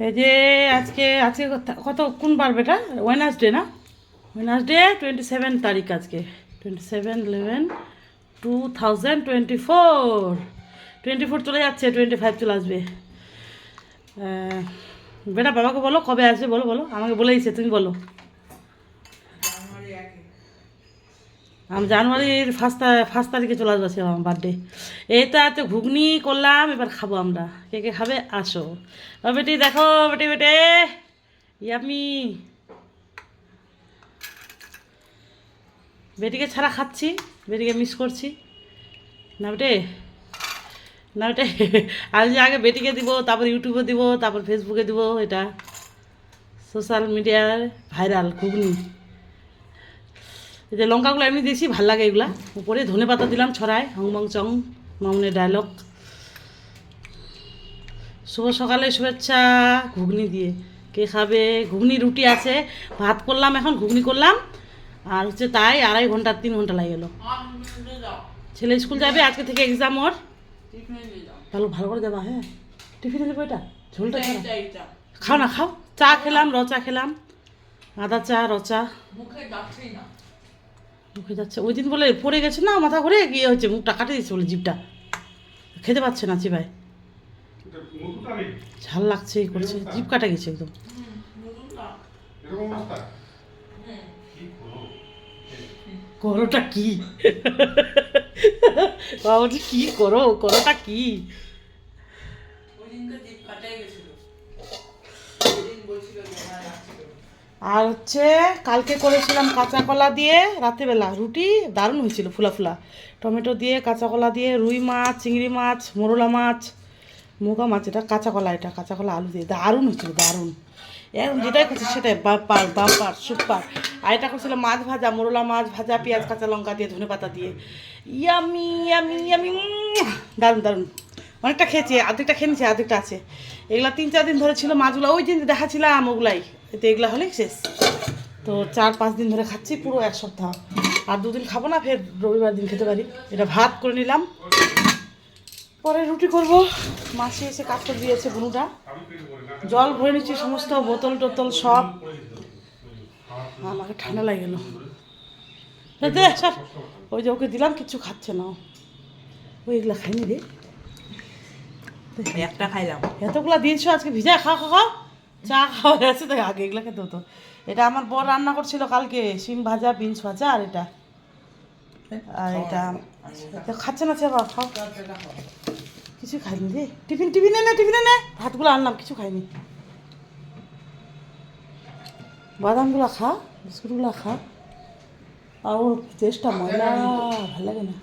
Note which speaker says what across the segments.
Speaker 1: এই যে আজকে আজকে কত কোন বার বেটা? ওয়েডনেসডে না? ওয়েডনেসডে 27 তারিখ আজকে। 27/11/2024। 24 চলে যাচ্ছে, 25 চলে আসবে। বেটা বাবাকে বলো কবে আসবে, বলো বলো, আমাকে বলে দিচ্ছে, তুমি বলো। আমি জানুয়ারির ফার্স্ট তারিখে চলে আসবো, আমার বার্থডে। এই তো এত ঘুগনি করলাম, এবার খাবো আমরা। কে কে খাবে আসো। ও বেটি দেখো, বেটি বেটে ইয়ামি। বেটিকে ছাড়া খাচ্ছি, বেটিকে মিস করছি না বেটে, না বেটে। আমি যে আগে বেটিকে দিব, তারপর ইউটিউবে দিব, তারপর ফেসবুকে দিব। এটা সোশ্যাল মিডিয়ার ভাইরাল ঘুগনি। এই যে লঙ্কাগুলো এমনি দিয়েছি, ভাল লাগে এগুলা। উপরে ধনে পাতা দিলাম ছড়ায়, হংমং চং মামুনের ডায়লগ। শুভ সকালে শুভেচ্ছা ঘুগনি দিয়ে। কে খাবে? ঘুগনি রুটি আছে, ভাত করলাম, এখন ঘুগনি করলাম। আর হচ্ছে তাই 2.5 ঘন্টা 3 ঘন্টা লাগে গেলো। ছেলে স্কুল যাবে, আজকে থেকে এক্সাম ওর। ভালো ভালো করে দেবা, হ্যাঁ। টিফিনে দেবো এটা, ঝোলটা খাও না, খাও। চা খেলাম, রচা খেলাম, আদা চা রচা। মুখে যাচ্ছে, ওই দিন বলে পড়ে গেছে না, মাথা ঘুরে গিয়ে হচ্ছে, মুখটা কাটে দিচ্ছে বলে, জিভটা খেতে পাচ্ছে না চিবাই। ঝাল লাগছে, এই করছে, জিভ কাটা গেছে একদম। করোটা কি? বাবা কি করো, করোটা কি? আর হচ্ছে কালকে করেছিলাম কাঁচা কলা দিয়ে রাত্রিবেলা রুটি, দারুণ হয়েছিল, ফুলা ফুলা। টমেটো দিয়ে, কাঁচা কলা দিয়ে, রুই মাছ, চিংড়ি মাছ, মোরলা মাছ, মুগা মাছ, এটা কাঁচা কলা, এটা কাঁচা কলা আলু দিয়ে দারুণ হয়েছিল, দারুণ। এখন যেটাই করছে সেটাই বাপার বাপার সুপার। আর এটা করছিলাম মাছ ভাজা, মোরলা মাছ ভাজা, পেঁয়াজ কাঁচা লঙ্কা দিয়ে, ধনে পাতা দিয়ে। ইয়ামি ইয়ামি ইয়ামি, দারুণ দারুণ। অনেকটা খেয়েছি, আর্ধেকটা খেয়ে নিয়েছি, আর্ধেকটা আছে। এগুলা 3-4 দিন ধরে ছিল মাছগুলো, ওই দিন দেখাচ্ছিলাম ওগুলাই। এতে এগুলা হলে শেষ। তো 4-5 দিন ধরে খাচ্ছি, পুরো 1 সপ্তাহ। আর 2 দিন খাবো না, ফের রবিবার দিন খেতে পারি। এটা ভাত করে নিলাম, পরে রুটি করব। মাসি এসে কাজ করে দিয়েছে, বুনুটা। জল ভরে নিচ্ছি, সমস্ত বোতল টোতল সব। আমাকে ঠান্ডা লাগে গেল। স্যার, ওই যে ওকে দিলাম, কিচ্ছু খাচ্ছে না। ওই এগুলা খাইনি রে,
Speaker 2: একটা খাইলাম।
Speaker 1: এতগুলা দিয়েছো আজকে, ভিজা খাও খাও খাও। চা খাওয়া গেছে তো, আগে এগুলা খেতে হতো। এটা আমার বর রান্না করছিল কালকে, শিম ভাজা, বিনস ভাজা, আর এটা আর এটা খাচ্ছে না। চেবা খাও, কিছু খাইনি রে। টিফিনে নে, টিফিনে নে, ভাতগুলো আনলাম, কিছু খাইনি। বাদামগুলো খা, বিস্কুটগুলো খা। আর ওর টেস্টটা ময়লা, ভালো লাগে না।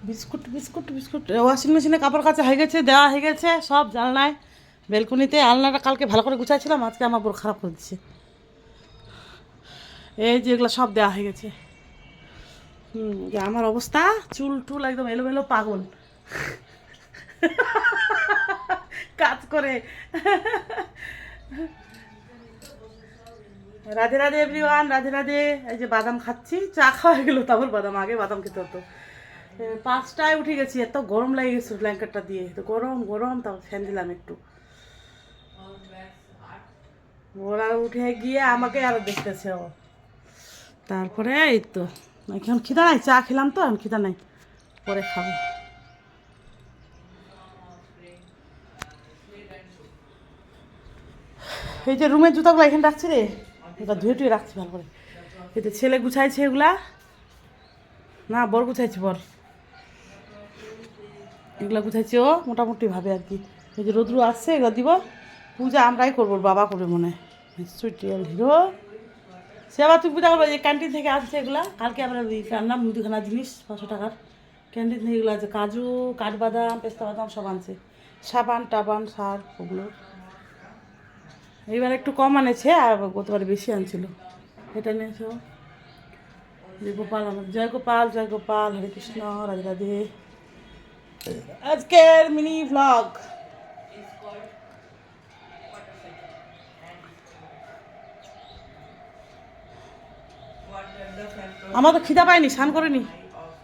Speaker 1: Biscuit biscuit biscuit. ওয়াশিং মেশিনে কাপড় কাচা হয়ে গেছে, দেওয়া হয়ে গেছে সব জানলায়, বেলকনিতে। আলনাটা কালকে ভালো করে গুছাইছিলাম, আজকে আমার বড় খারাপ করে দিচ্ছে। এই যে এগুলো সব দেওয়া হয়ে গেছে। যে আমার অবস্থা, চুল টুল একদম এলোমেলো, পাগল কাজ করে। রাধে রাধে এভরিওয়ান, রাধে রাধে। এই যে বাদাম খাচ্ছি, চা খাওয়া গেলো, তারপর বাদাম, আগে বাদাম খেতে হতো। 5টায় উঠে গেছি, এত গরম লাগে গেছে ব্ল্যাঙ্কেটটা দিয়ে, তো গরম গরম, তারপর ফ্যান দিলাম একটু। ওরা উঠে গিয়ে আমাকে আরো দেখতেছে ও। তারপরে এই তো এখন খিদা নাই, চা খেলাম তো, এখন খিদা নাই, পরে খাবো। এই যে রুমের জুতাগুলো এখানে রাখছি রে, এটা ধুয়ে টুয়ে রাখছি ভালো করে। এই যে ছেলে গুছাইছে এগুলা, না বর গুছাইছে, বর এগুলা গুছাইছে ও মোটামুটি ভাবে আর কি। এই যে রোদ্রু আসছে, এগুলো দিব, পূজা আমরাই করবো, বাবা করবে মনে হয়। সুইটিয়াল হিরো সে আবার তুই পূজা করবো। এই ক্যান্টিন থেকে আসছে এগুলা, কালকে আমরা আনলাম মুদিখানা জিনিস 500 টাকার। ক্যান্টিন থেকে এগুলো আছে, কাজু, কাঠবাদাম, পেস্তা বাদাম সব আনছে, সাবান টাবান সার ওগুলো। এইবার একটু কম আনেছে, আর গতবারে বেশি আনছিল। এটা নিয়েছো জয় গোপাল, আমার জয় গোপাল, জয় গোপাল, হরে কৃষ্ণ, রাধে রাধে। আজকের মিনি ভ্লগ। আমার তো খিদা পায়নি, স্নান করিনি।